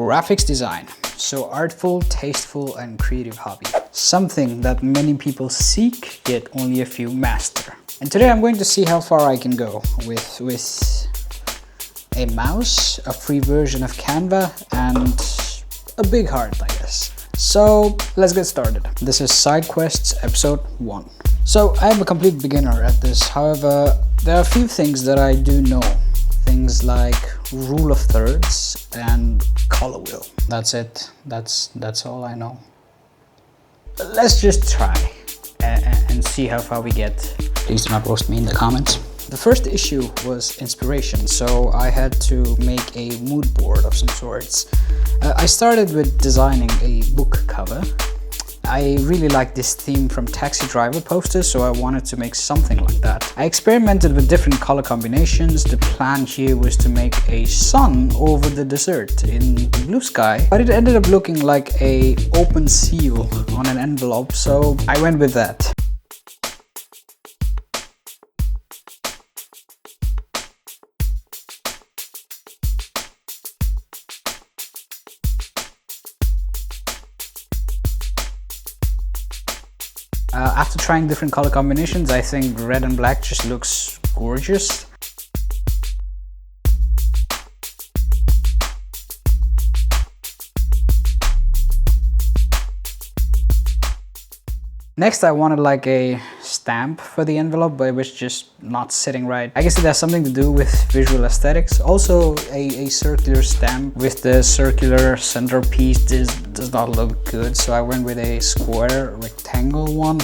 Graphics design. So artful, tasteful, and creative hobby. Something that many people seek, yet only a few master. And today I'm going to see how far I can go with a mouse, a free version of Canva, and a big heart, I guess. So let's get started. This is Side Quests episode 1. So I am a complete beginner at this. However, there are a few things that I do know. Things like rule of thirds and color wheel. That's it. That's all I know. But let's just try and see how far we get. Please do not roast me in the comments. The first issue was inspiration, so I had to make a mood board of some sorts. I started with designing a book cover. I really like this theme from Taxi Driver posters, so I wanted to make something like that. I experimented with different color combinations. The plan here was to make a sun over the desert in the blue sky, but it ended up looking like an open seal on an envelope, so I went with that. After trying different color combinations, I think red and black just looks gorgeous. Next, I wanted like a stamp for the envelope, but it was just not sitting right. I guess it has something to do with visual aesthetics. Also, a circular stamp with the circular centerpiece does not look good, so I went with a square rectangle one.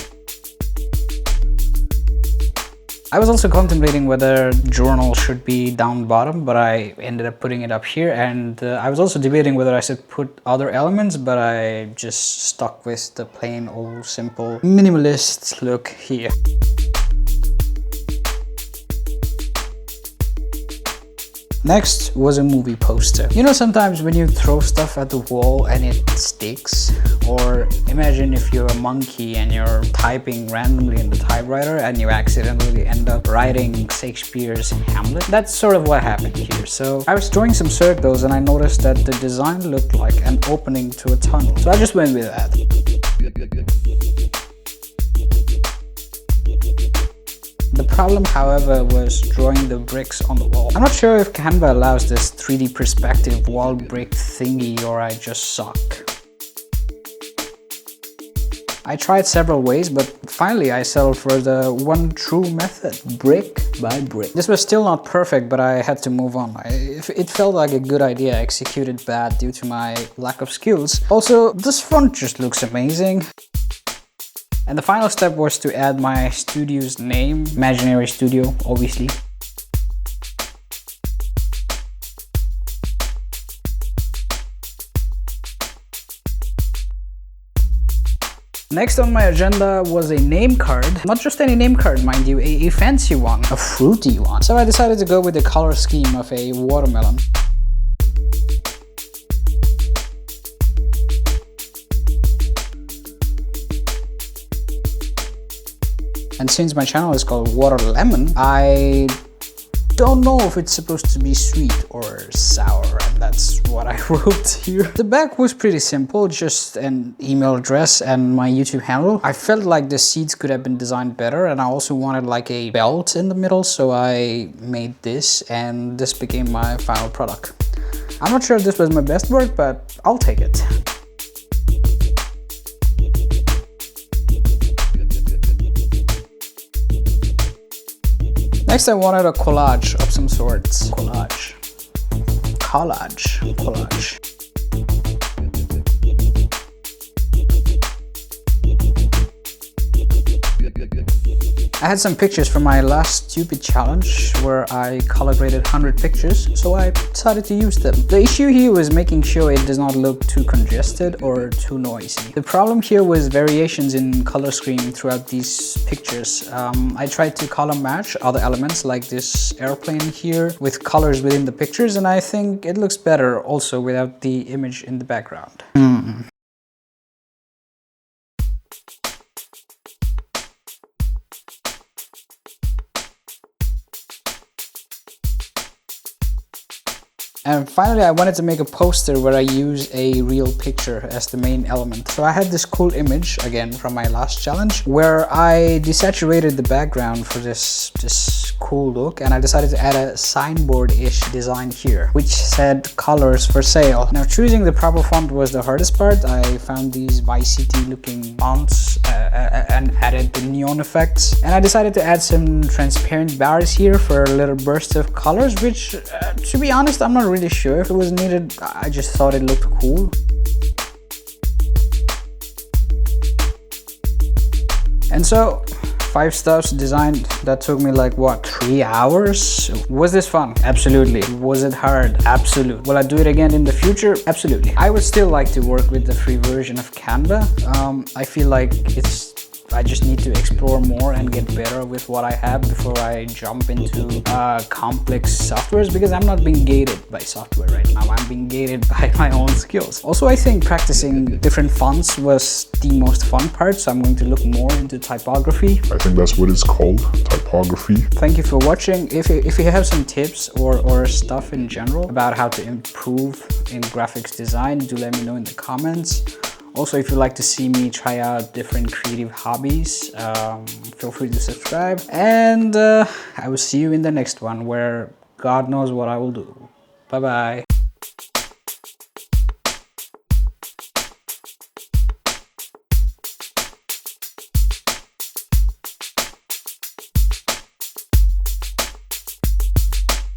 I was also contemplating whether journal should be down bottom, but I ended up putting it up here, and I was also debating whether I should put other elements, but I just stuck with the plain old simple minimalist look here. Next was a movie poster. You know, sometimes when you throw stuff at the wall and it sticks, or imagine if you're a monkey and you're typing randomly in the typewriter and you accidentally end up writing Shakespeare's Hamlet. That's sort of what happened here. So I was drawing some circles and I noticed that the design looked like an opening to a tunnel. So I just went with that. The problem, however, was drawing the bricks on the wall. I'm not sure if Canva allows this 3D perspective wall brick thingy, or I just suck. I tried several ways, but finally I settled for the one true method, brick by brick. This was still not perfect, but I had to move on. It felt like a good idea, executed bad due to my lack of skills. Also, this font just looks amazing. And the final step was to add my studio's name, Imaginary Studio, obviously. Next on my agenda was a name card. Not just any name card, mind you, a fancy one, a fruity one. So I decided to go with the color scheme of a watermelon. And since my channel is called Water Lemon, I don't know if it's supposed to be sweet or sour, and that's what I wrote here. The back was pretty simple, just an email address and my YouTube handle. I felt like the seats could have been designed better, and I also wanted like a belt in the middle, so I made this, and this became my final product. I'm not sure if this was my best work, but I'll take it. Next, I wanted a collage of some sorts. Collage. I had some pictures from my last stupid challenge where I color graded 100 pictures, so I decided to use them. The issue here was making sure it does not look too congested or too noisy. The problem here was variations in color scheme throughout these pictures. I tried to color match other elements like this airplane here with colors within the pictures, and I think it looks better also without the image in the background. And finally, I wanted to make a poster where I use a real picture as the main element. So I had this cool image, again, from my last challenge, where I desaturated the background for this cool look, and I decided to add a signboard-ish design here, which said colors for sale. Now, choosing the proper font was the hardest part. I found these Vice City looking fonts and added the neon effects. And I decided to add some transparent bars here for a little burst of colors, which, to be honest, I'm not really sure if it was needed. I just thought it looked cool. And so, 5 stuffs designed. That took me like, what, 3 hours? Was this fun? Absolutely. Was it hard? Absolutely. Will I do it again in the future? Absolutely. I would still like to work with the free version of Canva. I feel like I just need to explore more and get better with what I have before I jump into complex softwares, because I'm not being gated by software right now. I'm being gated by my own skills. Also, I think practicing different fonts was the most fun part, so I'm going to look more into typography. I think that's what it's called, typography. Thank you for watching. If you have some tips or stuff in general about how to improve in graphics design, do let me know in the comments. Also, if you'd like to see me try out different creative hobbies, feel free to subscribe. And I will see you in the next one, where God knows what I will do. Bye-bye.